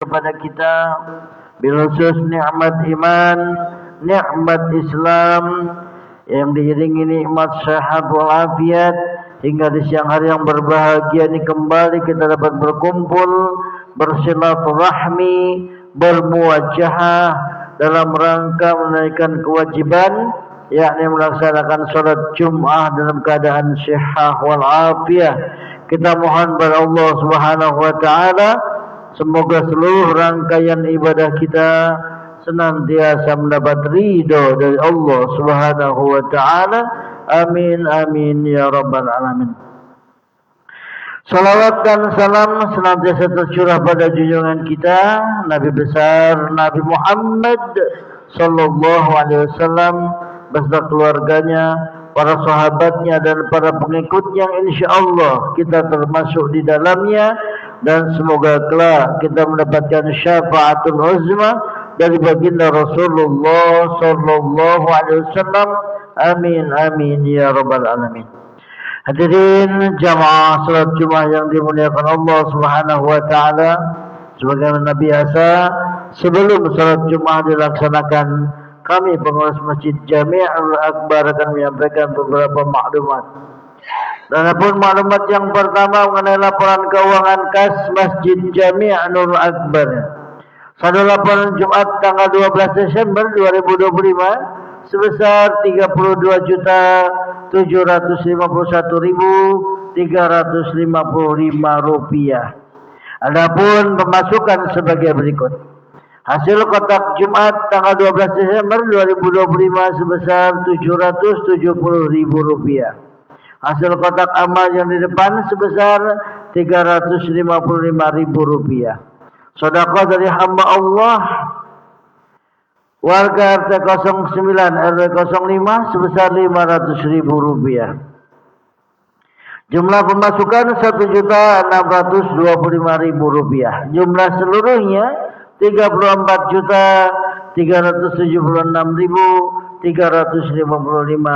kepada kita bilkhusus nikmat iman, nikmat Islam yang diiringi nikmat sehat walafiat, hingga di siang hari yang berbahagia ini kembali kita dapat berkumpul, bersilaturahmi, bermuwajahah dalam rangka menunaikan kewajiban, yakni melaksanakan salat Jum'ah dalam keadaan sihah walafiat. Kita mohon kepada Allah Subhanahu wa taala semoga seluruh rangkaian ibadah kita senantiasa mendapat ridho dari Allah Subhanahu wa taala. Amin amin ya rabbal alamin. Salawat dan salam senantiasa tercurah pada junjungan kita Nabi besar Nabi Muhammad sallallahu alaihi wasallam beserta keluarganya, para sahabatnya dan para pengikutnya yang insyaallah kita termasuk di dalamnya, dan semoga kelak kita mendapatkan syafaatul uzma dari baginda Rasulullah sallallahu alaihi wasallam. Amin amin ya rabbal alamin. Hadirin jamaah salat Jumat yang dimuliakan Allah Subhanahu wa taala, sebagaimana biasa sebelum salat Jumat dilaksanakan, kami pengurus Masjid Jami'ul Akbar akan menyampaikan beberapa maklumat. Dan pun maklumat yang pertama mengenai laporan keuangan kas Masjid Jami'ul Akbar. Pada laporan Jumat tanggal 12 Desember 2025 sebesar 32.751.355 rupiah. Adapun pemasukan sebagai berikut. Hasil kotak Jumat tanggal 12 Desember 2025 sebesar 770.000 rupiah. Hasil kotak amal yang di depan sebesar 355.000 rupiah. Sedekah dari hamba Allah warga RT 09 RW 05 sebesar 500.000 rupiah. Jumlah pemasukan 1.625.000 rupiah. Jumlah seluruhnya 34.376.355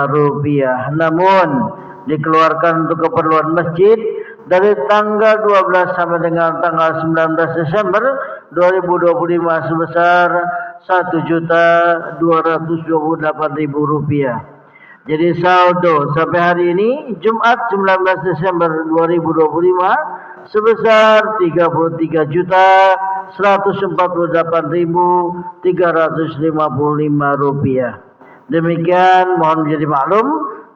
rupiah. Namun dikeluarkan untuk keperluan masjid dari tanggal 12 sampai dengan tanggal 19 Desember 2025 sebesar 1.228.000 rupiah. Jadi saldo sampai hari ini Jumat 19 Desember 2025 sebesar 33.148.355 rupiah. Demikian mohon menjadi maklum,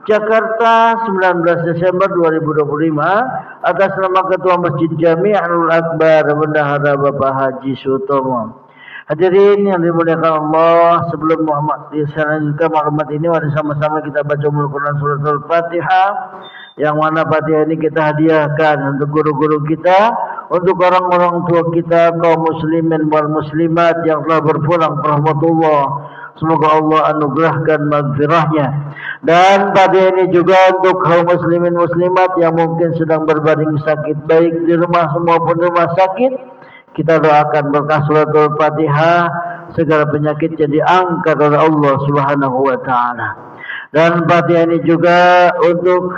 Jakarta 19 Desember 2025 atas nama Ketua Masjid Jami'ul Akbar Bendahara Bapak Haji Sutomo. Hadirin yang dimuliakan Allah, sebelum Muhammad dilanjutkan maklumat ini, mari sama-sama kita baca Al-Quran surat Al-Fatihah, yang mana Fatihah ini kita hadiahkan untuk guru-guru kita, untuk orang-orang tua kita, kaum muslimin wal muslimat yang telah berpulang rahmatullah. Semoga Allah anugerahkan maghfirahnya. Dan pada ini juga untuk kaum muslimin muslimat yang mungkin sedang berbaring sakit, baik di rumah maupun rumah sakit, kita doakan berkah surat Al-Fatihah segala penyakit jadi angkat oleh Allah Subhanahu wa taala. Dan Fatihah ini juga untuk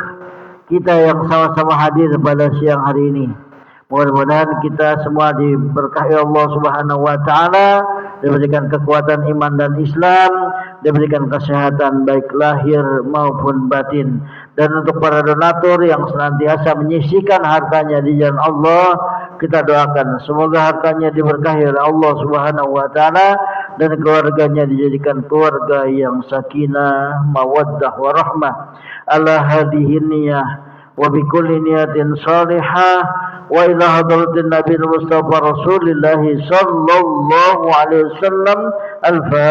kita yang sama-sama hadir pada siang hari ini. Mudah-mudahan kita semua diberkahi Allah Subhanahu wa taala, diberikan kekuatan iman dan Islam, diberikan kesehatan baik lahir maupun batin. Dan untuk para donatur yang senantiasa menyisihkan hartanya di jalan Allah, kita doakan semoga hartanya diberkahi oleh Allah Subhanahu wa taala dan keluarganya dijadikan keluarga yang sakinah, mawaddah warahmah ala hadhihi niyyah wa bi kulli niyatin salihah wa ila hadratin Nabi Mustafa Rasulillah sallallahu alaihi wasallam. Al-Fatihah.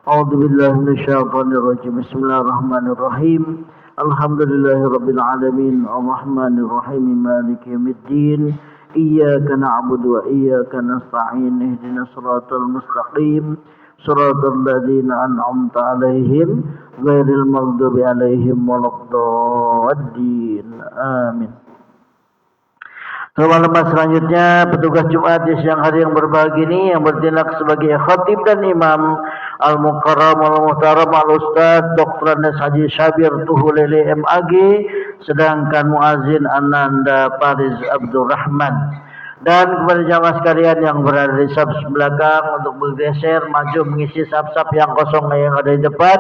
A'udzu billahi minasyaitonir rajim. Bismillahirrahmanirrahim. Alhamdulillahirabbil alamin, arrahmanir rahim, maliki yaumiddin. Iyyaka na'budu wa iyyaka nasta'in. Ihdinas siratal mustaqim. Siratal ladzina an'amta 'alaihim ghairil maghdubi 'alaihim waladdallin. Amin. Maklumat selanjutnya, petugas Jumat di siang hari yang berbahagia ini yang bertindak sebagai khatib dan imam Al-Mukarram Al-Muhtaram Al-Ustaz Dr. Andes Haji Syabir Tuhulele MAG, sedangkan muazin Ananda Paris Abdurrahman. Dan kepada jamaah sekalian yang berada di saf belakang untuk bergeser maju mengisi saf-saf yang kosong yang ada di depan,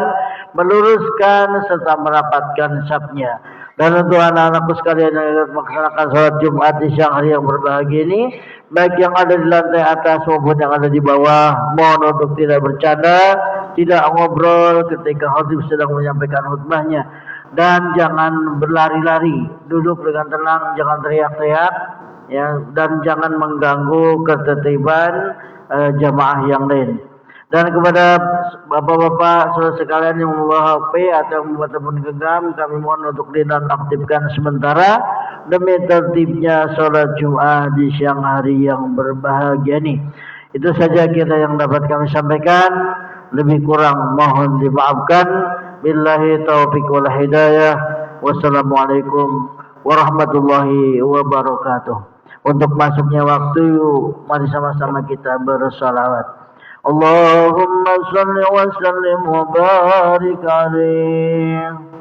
meluruskan serta merapatkan safnya. Dan untuk anak-anakku sekalian yang ingin melaksanakan sholat Jumat di siang hari yang berbahagia ini, baik yang ada di lantai atas maupun yang ada di bawah, mohon untuk tidak bercanda, tidak ngobrol ketika khatib sedang menyampaikan khutbahnya, dan jangan berlari-lari, duduk dengan tenang, jangan teriak-teriak, ya, dan jangan mengganggu ketertiban jamaah yang lain. Dan kepada bapak-bapak saudara sekalian yang membawa HP atau membawa telepon genggam, kami mohon untuk dinonaktifkan sementara demi tertibnya sholat Jumat di siang hari yang berbahagia ini. Itu saja kita yang dapat kami sampaikan. Lebih kurang mohon dimaafkan. Billahi taufiq wal hidayah. Wassalamualaikum warahmatullahi wabarakatuh. Untuk masuknya waktu, mari sama-sama kita bersalawat. Allahumma salli wa sallim wa barik alaihi.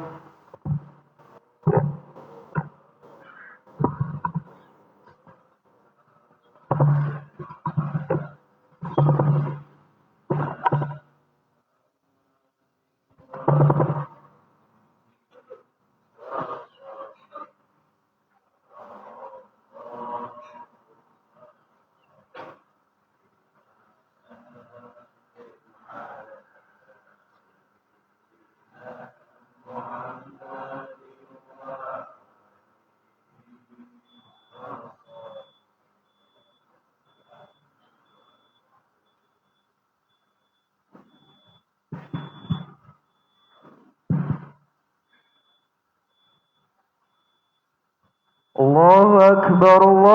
Allahu Akbar, Allahu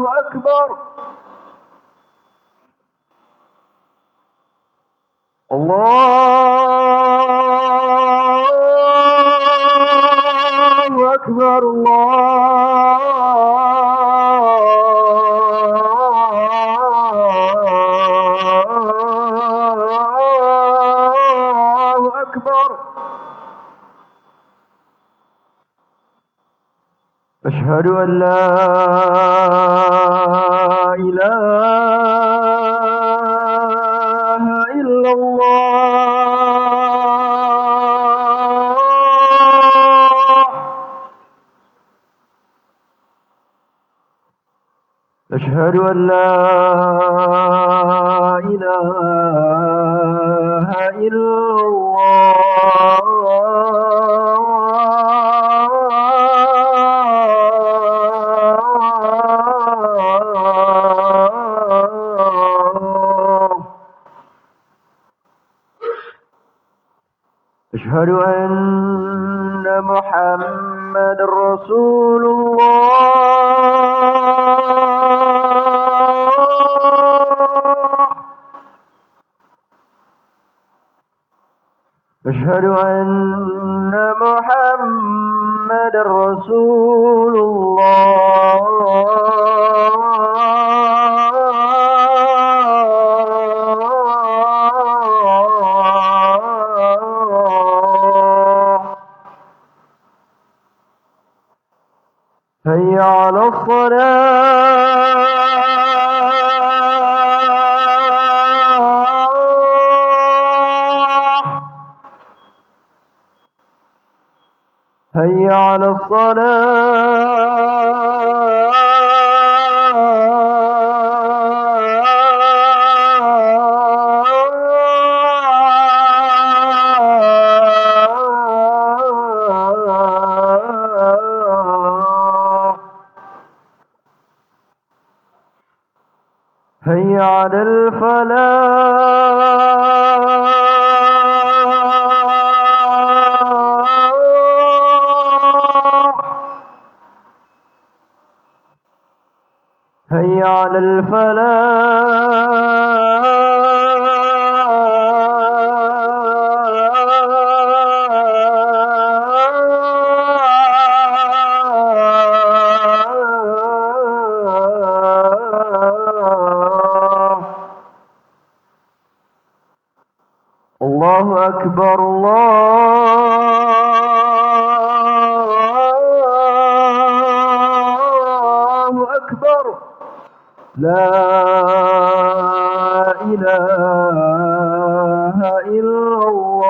Akbar, Allahu Akbar, Allahu Akbar. Asyhadu an la ilaha illallah. Asyhadu an la ilaha illallah. Asyhadu anna Muhammadar Rasulullah. Asyhadu anna Muhammadar Rasulullah. Hayya 'alas shalah. Hayya 'alas salah. Hayya 'alal falah. Hayya 'alal أكبر الله أكبر لا إله إلا الله.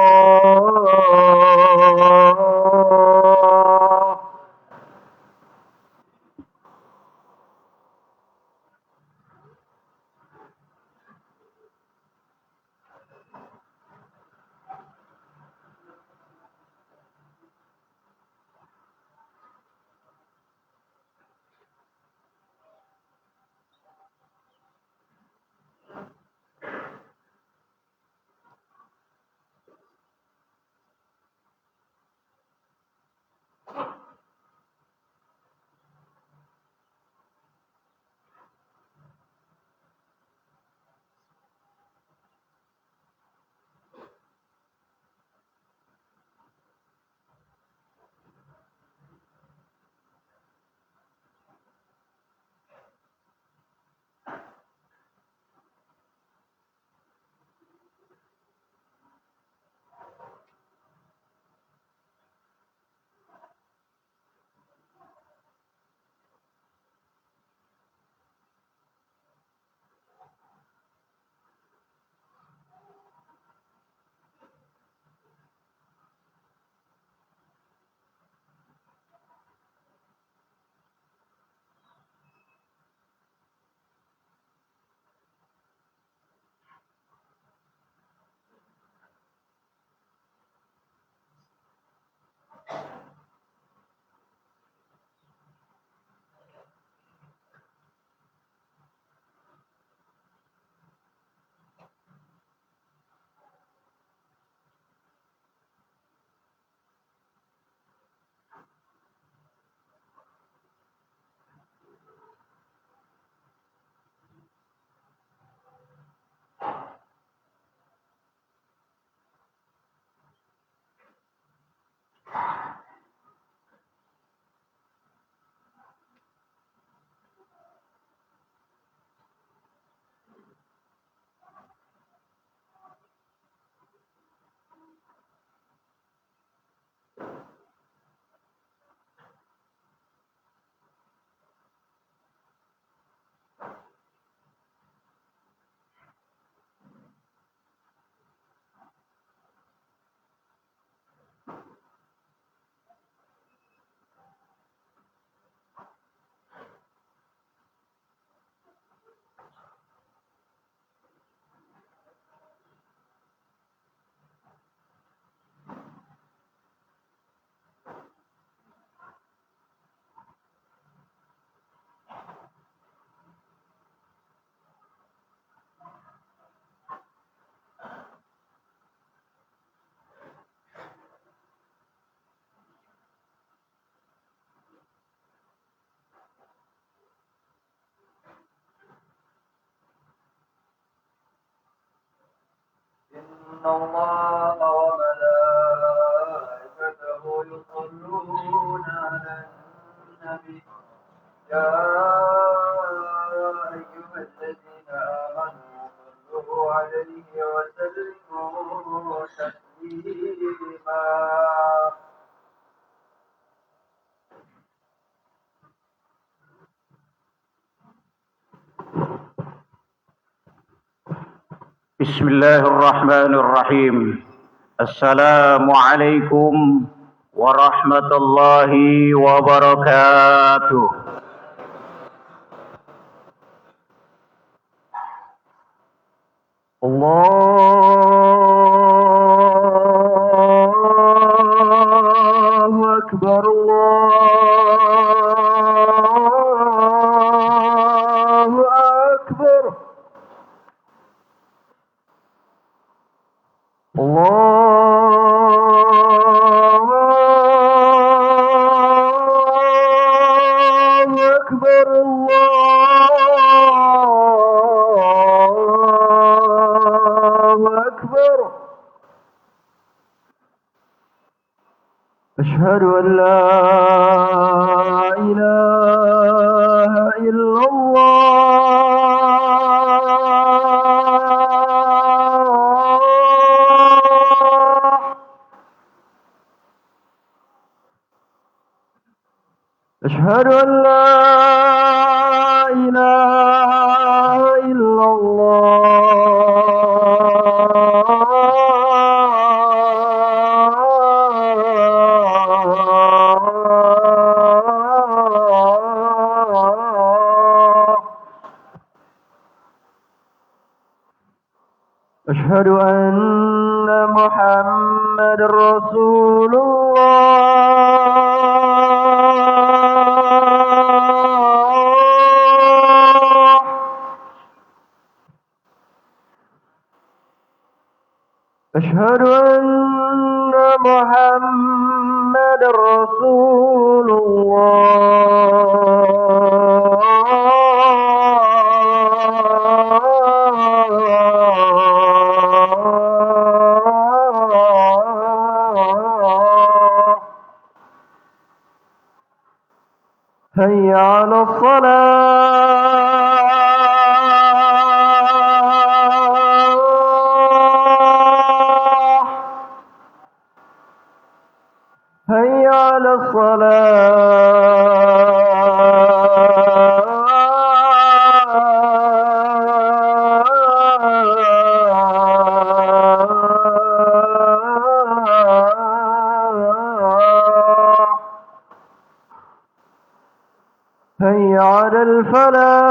إن الله وملائكته يصلون على النبي يا أيها الذين آمنوا صلوا عليه وسلموا تسليما. بسم الله الرحمن الرحيم. السلام عليكم ورحمة الله وبركاته. الله أكبر الله أكبر الله أكبر الله أكبر. أشهد أن لا إله إلا الله أشهد أن لا إله إلا الله. أشهد أن محمد رسول الله. أشهد أن محمد رسول الله. هيا على الصلاة. هيا على الصلاة. هيا على الفلاح.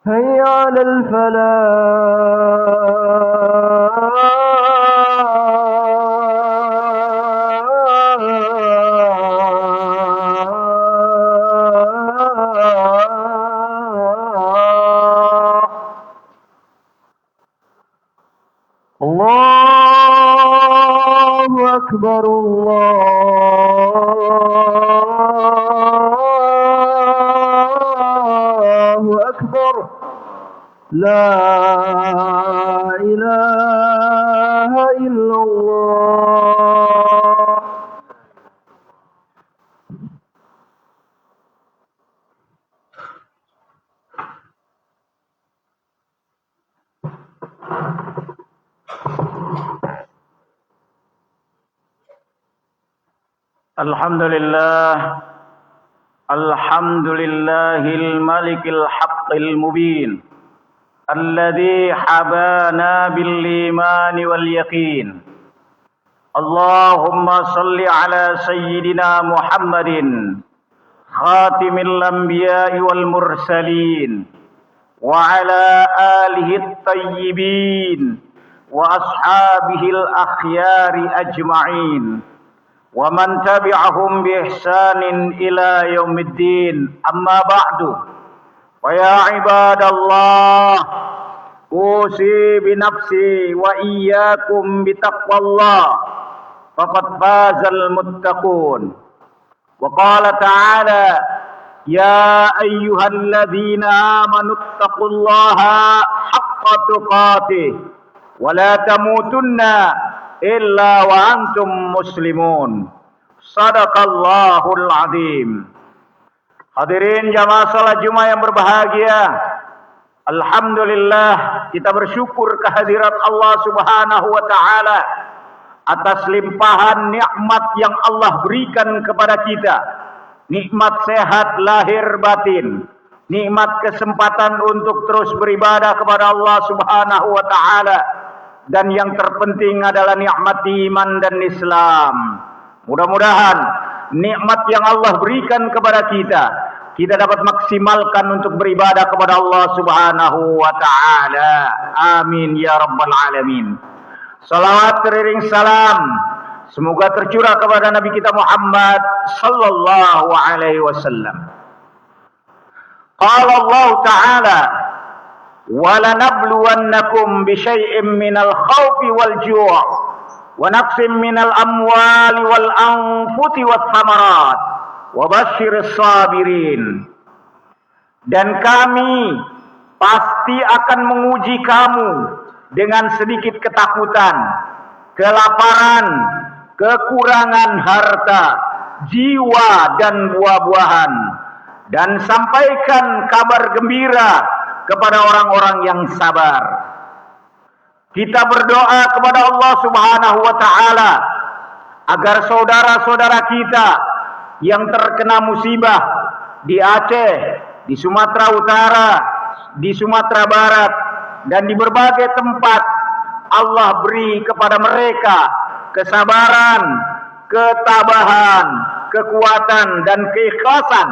هيا على الفلاح. الله أكبر الله أكبر لا إله إلا الله. Alhamdulillah, alhamdulillahil malikil haqqil mubin, alladhi habana bil imani wal yaqin. Allahumma salli ala sayyidina Muhammadin khatimil anbiya'i wal mursalin wa ala alihi at-tayyibin wa ashabihil akhyari ajma'in. Wa man tabi'ahum bi ihsanin ila yaumiddin. Amma ba'du. Wa ya ibadallah, usi bi nafsi wa iyyakum bi taqwallah. Faqad fazal muttaqun. Wa qala ta'ala, ya ayyuhalladzina amanu taqullaha haqqa tuqatih wa la tamutunna illa wa antum muslimun. Sadaqallahul azim. Hadirin jamaah salat Jumat yang berbahagia, alhamdulillah kita bersyukur kehadirat Allah Subhanahu wa taala atas limpahan nikmat yang Allah berikan kepada kita. Nikmat sehat lahir batin, nikmat kesempatan untuk terus beribadah kepada Allah Subhanahu wa taala. Dan yang terpenting adalah nikmat iman dan Islam. Mudah-mudahan nikmat yang Allah berikan kepada kita dapat maksimalkan untuk beribadah kepada Allah Subhanahu wa taala. Amin ya rabbal alamin. Salawat teriring salam semoga tercurah kepada Nabi kita Muhammad sallallahu alaihi wasallam. Qala Allah Ta'ala, وَلَنَبْلُوَنَّكُمْ بِشَيْءٍ مِّنَ الْخَوْفِ وَالْجُوعِ وَنَقْصٍ مِّنَ الْأَمْوَالِ وَالْأَنفُسِ وَالثَّمَرَاتِ وَبَشِّرِ الصَّابِرِينَ. Dan kami pasti akan menguji kamu dengan sedikit ketakutan, kelaparan, kekurangan harta, jiwa dan buah-buahan, dan sampaikan kabar gembira kepada orang-orang yang sabar. kita berdoa kepada Allah Subhanahu wa taala agar saudara-saudara kita yang terkena musibah di Aceh, di Sumatera Utara, di Sumatera Barat, dan di berbagai tempat, Allah beri kepada mereka kesabaran, ketabahan, kekuatan, dan keikhlasan,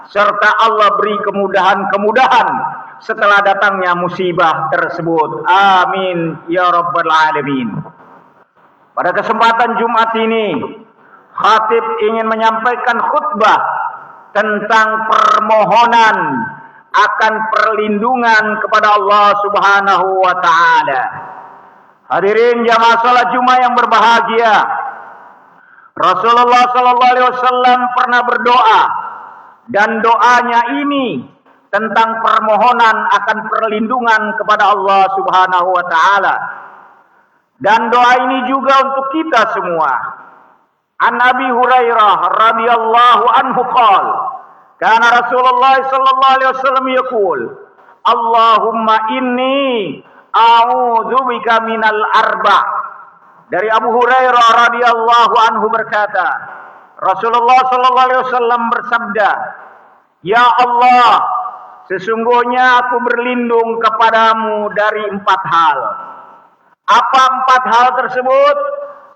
serta Allah beri kemudahan-kemudahan setelah datangnya musibah tersebut. Amin ya rabbal alamin. Pada kesempatan Jumat ini, khatib ingin menyampaikan khutbah tentang permohonan akan perlindungan kepada Allah Subhanahu wa taala. Hadirin jamaah salat Jumat yang berbahagia, Rasulullah sallallahu alaihi wasallam pernah berdoa, dan doanya ini tentang permohonan akan perlindungan kepada Allah Subhanahu wa taala. Dan doa ini juga untuk kita semua. An Abi Hurairah radhiyallahu anhu qala, kana Rasulullah sallallahu alaihi wasallam yaqul, Allahumma inni a'udzubika minal arba'. Dari Abu Hurairah radhiyallahu anhu berkata, Rasulullah sallallahu alaihi wasallam bersabda, Ya Allah, sesungguhnya aku berlindung kepadamu dari 4 hal. Apa 4 hal tersebut?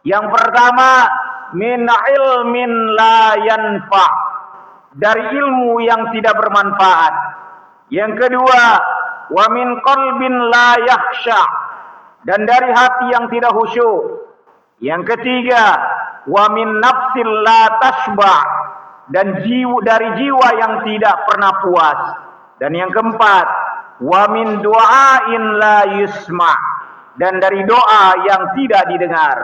Yang pertama, min ilmin la yanfa', dari ilmu yang tidak bermanfaat. Yang kedua, wa min qalbin la yakhsha, dan dari hati yang tidak khusyuk. Yang ketiga, wa min nafsil la tashba', dan dari jiwa yang tidak pernah puas. Dan yang keempat, wa min du'ain la yusma', dan dari doa yang tidak didengar.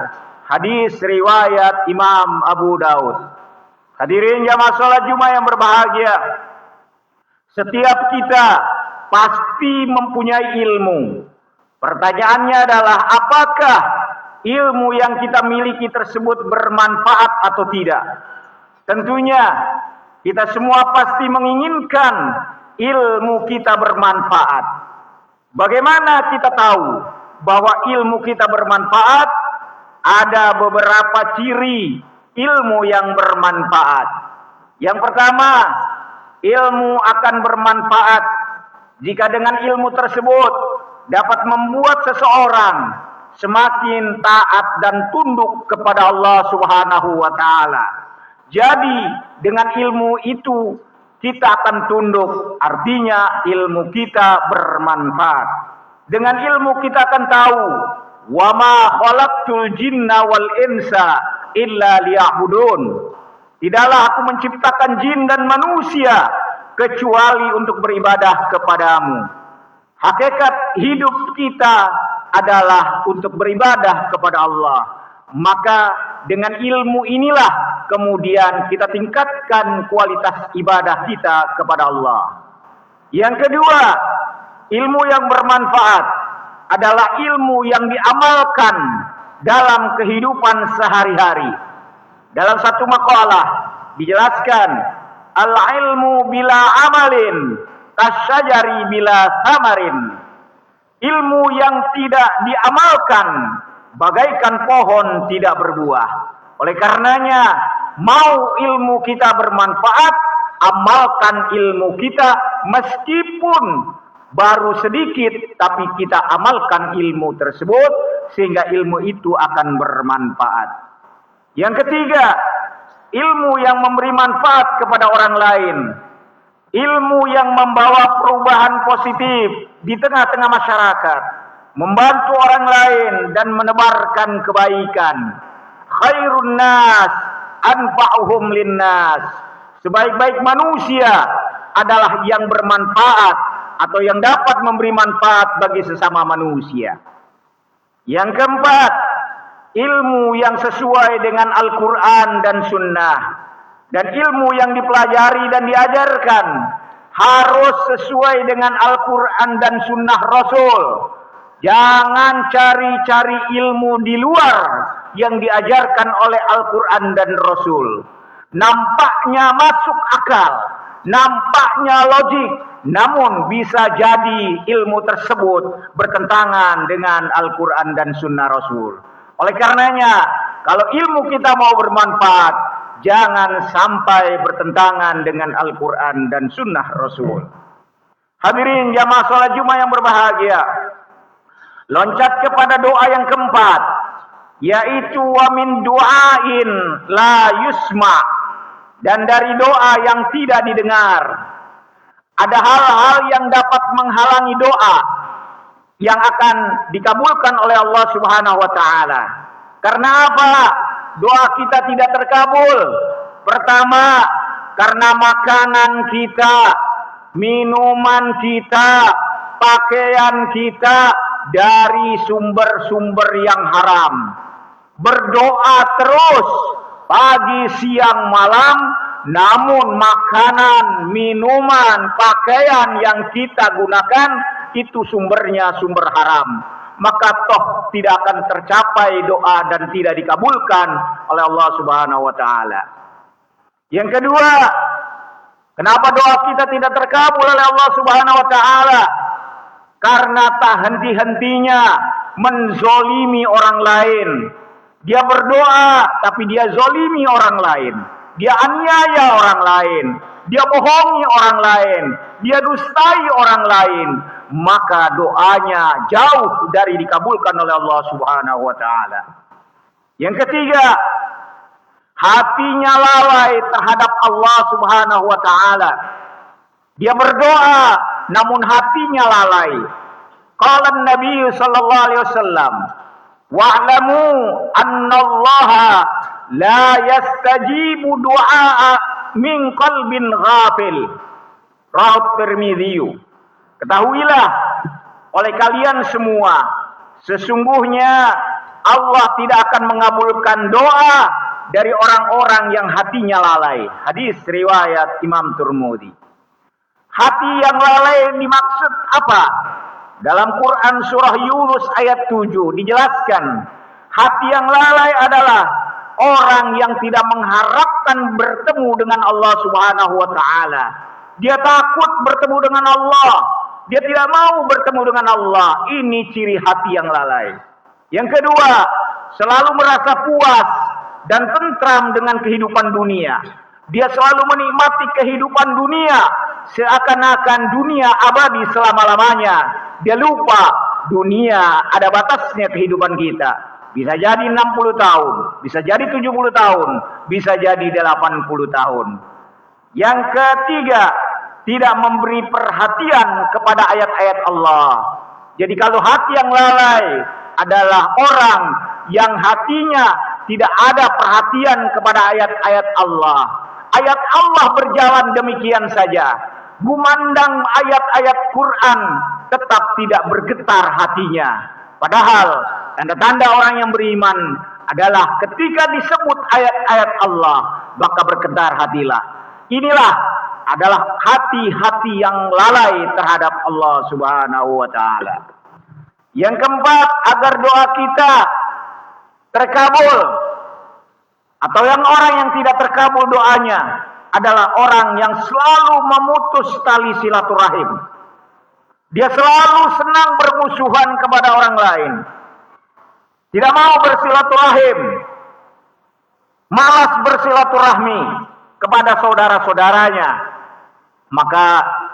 Hadis riwayat Imam Abu Daud. Hadirin jamaah salat Jumat yang berbahagia, setiap kita pasti mempunyai ilmu. Pertanyaannya adalah, apakah ilmu yang kita miliki tersebut bermanfaat atau tidak? Tentunya kita semua pasti menginginkan ilmu kita bermanfaat. Bagaimana kita tahu bahwa ilmu kita bermanfaat? Ada beberapa ciri ilmu yang bermanfaat. Yang pertama, ilmu akan bermanfaat jika dengan ilmu tersebut dapat membuat seseorang semakin taat dan tunduk kepada Allah Subhanahu wa taala. Jadi dengan ilmu itu kita akan tunduk, artinya ilmu kita bermanfaat. Dengan ilmu kita akan tahu, wa ma khalaqtul jinna wal insa illa liya'budun. Tidaklah aku menciptakan jin dan manusia kecuali untuk beribadah kepadamu. Hakikat hidup kita adalah untuk beribadah kepada Allah. Maka dengan ilmu inilah kemudian kita tingkatkan kualitas ibadah kita kepada Allah. Yang kedua, ilmu yang bermanfaat adalah ilmu yang diamalkan dalam kehidupan sehari-hari. Dalam satu makalah dijelaskan, al-ilmu bila amalin kasyajari bila samarin. Ilmu yang tidak diamalkan bagaikan pohon tidak berbuah. Oleh karenanya, mau ilmu kita bermanfaat, amalkan ilmu kita meskipun baru sedikit, tapi kita amalkan ilmu tersebut sehingga ilmu itu akan bermanfaat. Yang ketiga, ilmu yang memberi manfaat kepada orang lain. Ilmu yang membawa perubahan positif di tengah-tengah masyarakat, membantu orang lain dan menebarkan kebaikan. Khairun nas anfa'uhum linnas. Sebaik-baik manusia adalah yang bermanfaat atau yang dapat memberi manfaat bagi sesama manusia. Yang keempat, ilmu yang sesuai dengan Al-Quran dan Sunnah. Dan ilmu yang dipelajari dan diajarkan harus sesuai dengan Al-Quran dan Sunnah Rasul. Jangan cari-cari ilmu di luar yang diajarkan oleh Al-Quran dan Rasul. Nampaknya masuk akal, nampaknya logik, namun bisa jadi ilmu tersebut bertentangan dengan Al-Quran dan Sunnah Rasul. Oleh karenanya, kalau ilmu kita mau bermanfaat, jangan sampai bertentangan dengan Al-Quran dan Sunnah Rasul. Hadirin jamaah salat Jumat yang berbahagia, loncat kepada doa yang keempat, yaitu wa min du'ain la yusma, dan dari doa yang tidak didengar. Ada hal-hal yang dapat menghalangi doa yang akan dikabulkan oleh Allah Subhanahu wa taala. Karena apa? Doa kita tidak terkabul. Pertama, karena makanan kita, minuman kita, pakaian kita dari sumber-sumber yang haram. Berdoa terus pagi, siang, malam, namun makanan, minuman, pakaian yang kita gunakan itu sumbernya sumber haram, maka toh tidak akan tercapai doa dan tidak dikabulkan oleh Allah Subhanahu wa taala. Yang kedua, kenapa doa kita tidak terkabul oleh Allah Subhanahu wa taala? Karena tak henti-hentinya menzolimi orang lain. Dia berdoa tapi dia zolimi orang lain. Dia aniaya orang lain. Dia bohongi orang lain. Dia dustai orang lain. Maka doanya jauh dari dikabulkan oleh Allah Subhanahu wa taala. Yang ketiga, hatinya lalai terhadap Allah Subhanahu wa taala. Dia berdoa namun hatinya lalai. Qala Nabi sallallahu alaihi wasallam, wa'lamu annallaha la yastajibu du'a min qalbin ghafil. Rawahu Tirmidzi. Ketahuilah oleh kalian semua, sesungguhnya Allah tidak akan mengabulkan doa dari orang-orang yang hatinya lalai. Hadis riwayat Imam Tirmidzi. Hati yang lalai dimaksud apa? Dalam Quran surah Yunus ayat 7 dijelaskan, hati yang lalai adalah orang yang tidak mengharapkan bertemu dengan Allah Subhanahu wa taala. Dia takut bertemu dengan Allah. Dia tidak mau bertemu dengan Allah. Ini ciri hati yang lalai. Yang kedua, selalu merasa puas dan tentram dengan kehidupan dunia. Dia selalu menikmati kehidupan dunia seakan-akan dunia abadi selama-lamanya. Dia lupa dunia ada batasnya kehidupan kita. Bisa jadi 60 tahun, bisa jadi 70 tahun, bisa jadi 80 tahun. Yang ketiga, tidak memberi perhatian kepada ayat-ayat Allah. Jadi kalau hati yang lalai adalah orang yang hatinya tidak ada perhatian kepada ayat-ayat Allah. Ayat Allah berjalan demikian saja. Gumandang ayat-ayat Quran tetap tidak bergetar hatinya. Padahal tanda-tanda orang yang beriman adalah ketika disebut ayat-ayat Allah, maka bergetar hatilah. Inilah adalah hati-hati yang lalai terhadap Allah Subhanahu wa taala. Yang keempat, agar doa kita terkabul, atau yang orang yang tidak terkabul doanya adalah orang yang selalu memutus tali silaturahim. Dia selalu senang bermusuhan kepada orang lain. Tidak mau bersilaturahim. Malas bersilaturahmi kepada saudara-saudaranya. Maka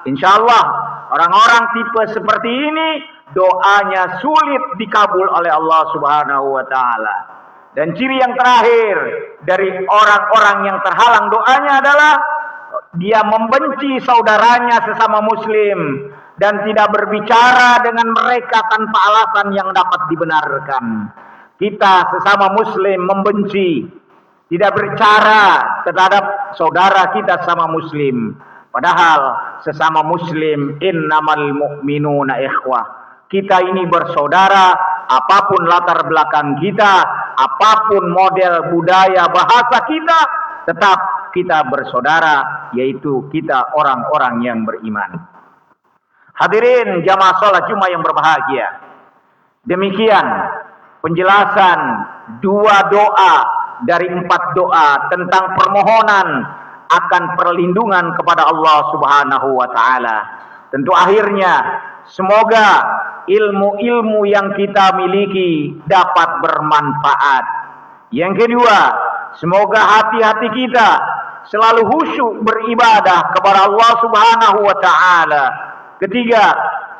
insya Allah orang-orang tipe seperti ini doanya sulit dikabul oleh Allah Subhanahu wa taala. Dan ciri yang terakhir dari orang-orang yang terhalang doanya adalah dia membenci saudaranya sesama muslim dan tidak berbicara dengan mereka tanpa alasan yang dapat dibenarkan. Kita sesama muslim membenci, tidak berbicara terhadap saudara kita sesama muslim. Padahal sesama muslim innamal mu'minuna ikhwah. Kita ini bersaudara, apapun latar belakang kita, apapun model budaya bahasa kita, tetap kita bersaudara, yaitu kita orang-orang yang beriman. Hadirin jamaah salat Jumat yang berbahagia. Demikian penjelasan 2 doa dari 4 doa tentang permohonan akan perlindungan kepada Allah Subhanahu wa taala. Tentu akhirnya semoga ilmu-ilmu yang kita miliki dapat bermanfaat. Yang kedua, semoga hati-hati kita selalu khusyuk beribadah kepada Allah Subhanahu wa taala. Ketiga,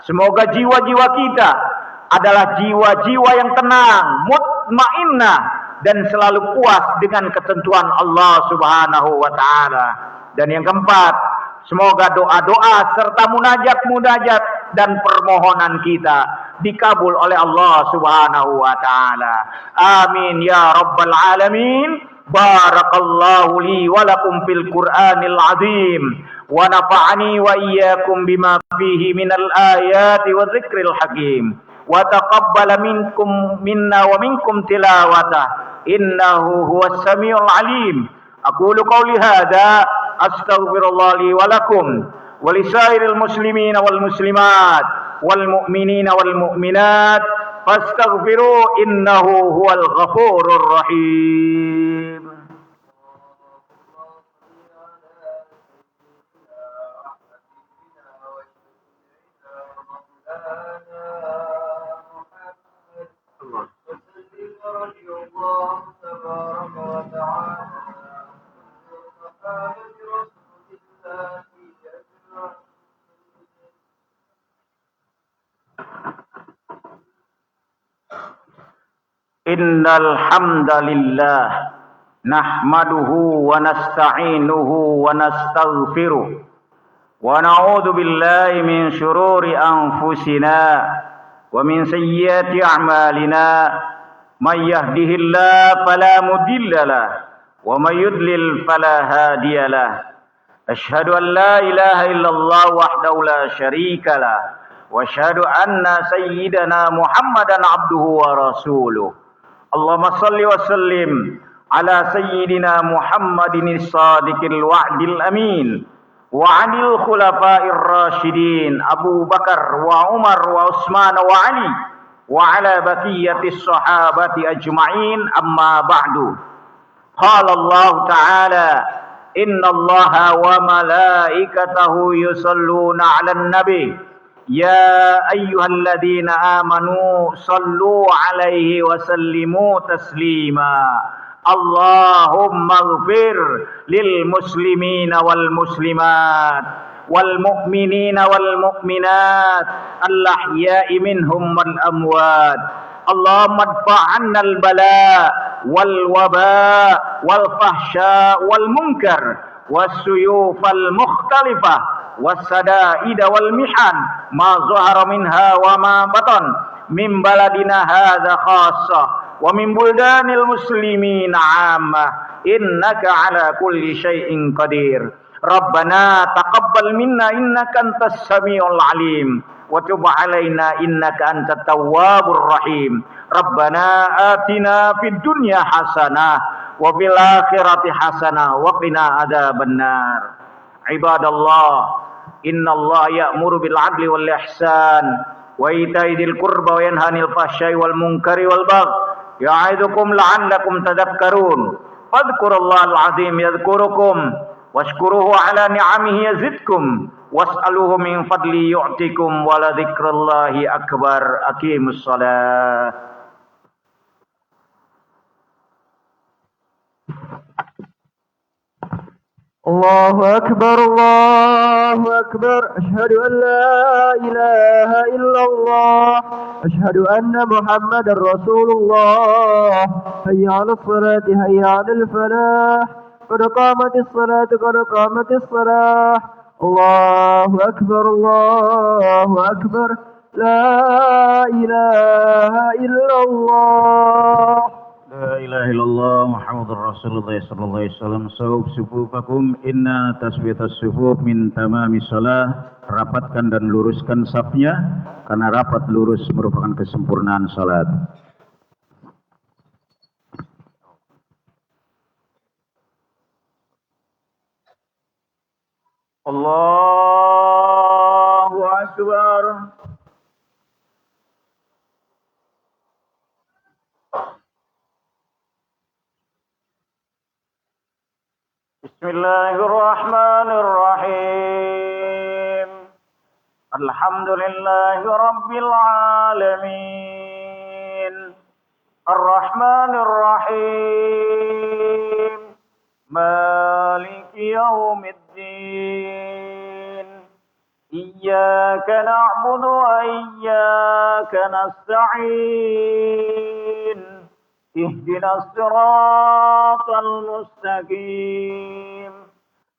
semoga jiwa-jiwa kita adalah jiwa-jiwa yang tenang, mutmainnah dan selalu puas dengan ketentuan Allah Subhanahu wa taala. Dan yang keempat, semoga doa-doa serta munajat-munajat dan permohonan kita dikabul oleh Allah Subhanahu wa taala. Amin ya rabbal alamin. Barakallahu li wa lakum fil Qur'anil azim wa nafa'ani wa iyyakum bima fihi minal ayati wa dzikril hakim wa taqabbala minna wa minkum tilawatah innahu huwas samiul alim. Aqulu qawli hadza astaghfirullah li wa lakum wa lisairil muslimina wal muslimat wal mu'minina wal mu'minat fastaghfiru innahu huwal ghafurur rahim. Innal hamdalillah nahmaduhu wa nasta'inuhu wa nastaghfiruh wa na'udzu billahi min shururi anfusina wa min sayyiati a'malina may yahdihillahu fala mudhillalah wa may yudlil fala hadiyalah. Asyhadu an la ilaha illallah wahdahu la syarikalah wa asyhadu anna sayyidana Muhammadan abduhu wa rasuluh. Allahumma salli wa sallim ala sayyidina Muhammadin as-sadiqil wa'dil amin wa 'anil khulafa'ir rasyidin Abu Bakar wa Umar wa Utsman wa Ali wa 'ala baqiyatis sahabati ajma'in amma ba'du. Qala Allah ta'ala innallaha wa malaikatahu yusalluna 'alan nabi ya ayyuhalladzina amanu sallu alaihi wa sallimu taslima. Allahumma ighfir lil muslimina wal muslimat wal mu'minina wal mu'minat al ahya'i minhum wal amwat. Allahumma adfa' 'anna al bala wal waba wal fahsya wal munkar was suyufal mukhtalifah والسدائد والمحن ما ظهر منها وما بطن من بلدنا هذا خاصة ومن بلدان المسلمين عامة إنك على كل شيء قدير. ربنا تقبل منا إنك أنت السميع العليم وتب علينا إنك أنت التواب الرحيم. ربنا آتنا في الدنيا حسنة وفي الآخرة حسنة وقنا عذاب النار. Ibadallah, innallaha ya'muru bil 'adli wal ihsan wa ita'i dzil qurba wa yanha 'anil fahsya'i wal munkari wal baghi ya'idzukum la'allakum tadhakkarun. Fadhkurullahal 'azim yadhkurukum washkuruhu 'ala ni'amihi yazidkum was'aluhu min fadli yu'tikum wa la dzikrullahi akbar. Aqimus shalah. الله أكبر الله أكبر أشهد أن لا إله إلا الله أشهد أن محمد رسول الله حي على الصلاة حي على الفلاح قد قامت الصلاة قد قامت الصلاة. الله أكبر الله أكبر لا إله إلا الله. La ilaha illallah Muhammadur Rasulullah sallallahu alaihi wasallam. Sawub sufufakum inna tasbiyatas sufuf min tamamis shalah. Rapatkan dan luruskan safnya karena rapat lurus merupakan kesempurnaan salat. Allahu akbar. Bismillahirrahmanirrahim. Alhamdulillahi Rabbil Alamin. Ar-Rahmanir Rahim. Maliki Yawmiddin. Iyyaka na'budu wa iyyaka nasta'in. Ihdinas siratal mustaqim.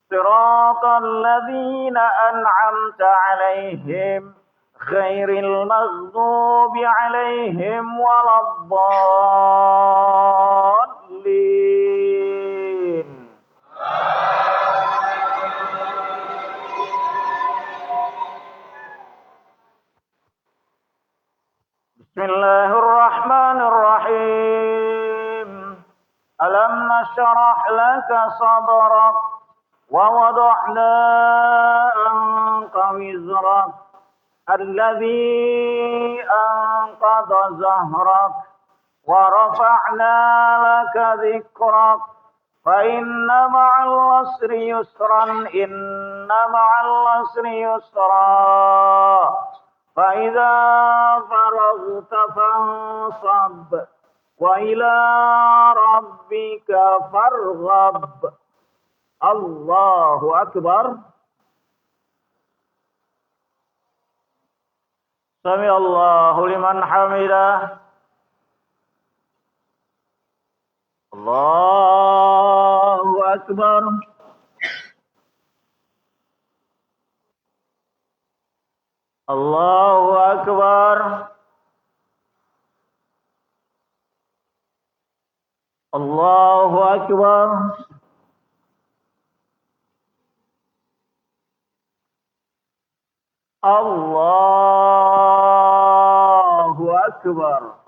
Siratal ladzina an'amta 'alaihim ghairil maghdubi 'alaihim waladdallin. Bismillahirrahmanirrahim. Alam nashrah laka sadrak wa wada'na anka wizrak alladhi anqadha zahrak wa rafa'na laka dhikrak fa inna ma'al usri yusran inna ma'al usri yusra fa idza faraghta fansab wa ila rabbika farghab. Allahu Akbar. Sami Allahu liman hamidah. Allahu Akbar. Allahu Akbar. Allahu Akbar. Allahu Akbar.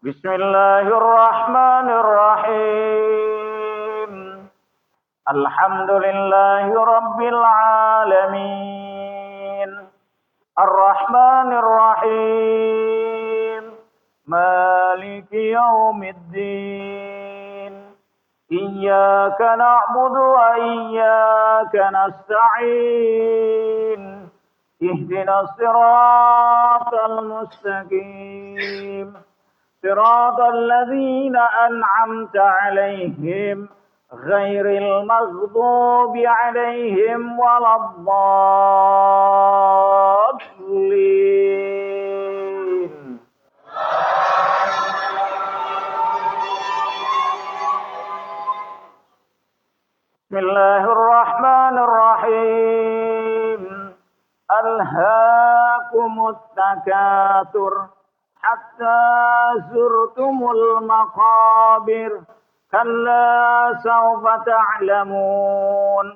Bismillahirrahmanirrahim. Alhamdulillahi Rabbil Alamin. Ar-Rahmanir Rahim. Maliki Yawmiddin. Iyyaka na'budu wa iyyaka nasta'in. Ihdinas siratal mustaqim. Siratal ladzina an'amta 'alaihim ghairil maghdubi 'alaihim waladdallin. Bismillahirrahmanirrahim. Alhaakumut takatsur hatta zurtumul maqabir. Kalla sawfa ta'lamun.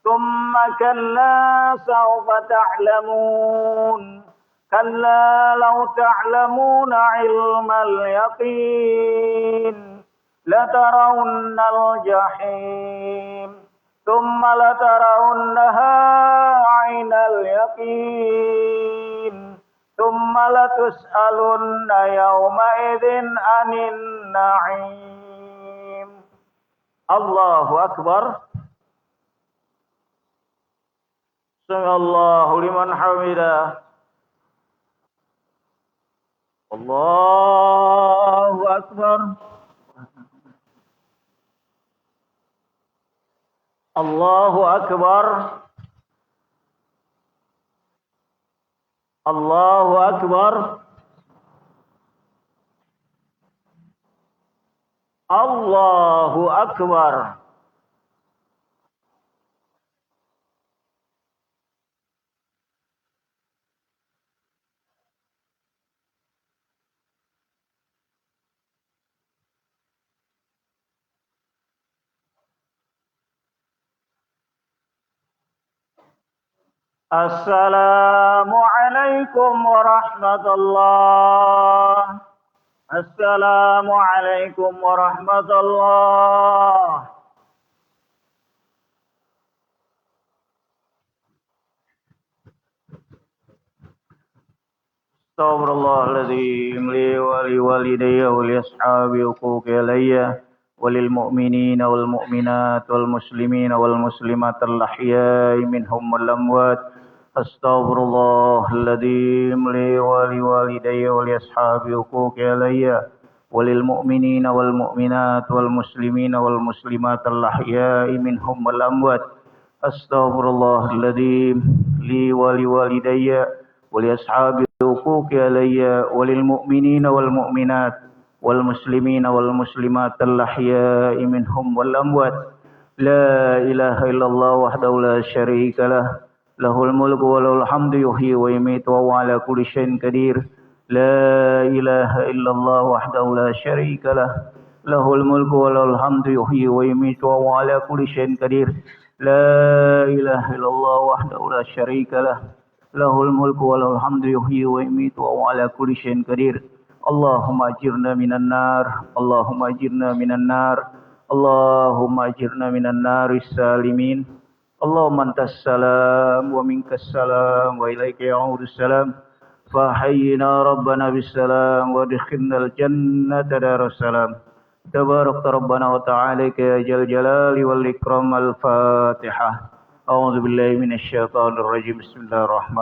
Thumma kalla sawfa ta'lamun. Kalla law ta'lamuna 'ilmal yaqin. Latarawunnal jahim. Thumma latarawunnaha 'ainal yaqin. Thumma latus'alunna yawma idzin 'anin na'im. Allahu Akbar. Sami Allahu liman hamidah. Allahu Akbar. Allahu Akbar. Allahu Akbar. Allahu Akbar. Assalamualaikum warahmatullahi. Assalamualaikum warahmatullahi. Astaghfirullahaladzim li wa li walidayya wa li ashabi uquqi alayya وللمؤمنين والمؤمنات والمسلمين والمسلمات الأحياء منهم والأموات أستغفر الله العظيم لي ولوالدي ولأصحاب حقوق علي وللمؤمنين والمؤمنات والمسلمين والمسلمات الأحياء منهم والأموات أستغفر الله العظيم لي ولوالدي ولأصحاب حقوق علي وللمؤمنين والمؤمنات والمسلمين والمسلمات الأحياء منهم والأموات لا إله إلا الله وحده لا شريك له له الملك وله الحمد يحيي ويميت وهو على كل شيء قدير لا إله إلا الله وحده لا شريك له له الملك وله الحمد يحيي ويميت وهو على كل شيء قدير لا إله إلا الله وحده لا شريك له له الملك وله الحمد يحيي ويميت وهو على كل شيء قدير اللهم أجرنا من النار اللهم أجرنا من النار اللهم أجرنا من النار السالمين اللهم أنت السلام ومنك السلام وإليك يعود السلام فحينا ربنا بالسلام وادخلنا الجنة دار السلام تبارك ربنا وتعالى يا ذا الجلال والإكرام الفاتحة أعوذ بالله من الشيطان الرجيم بسم الله الرحمن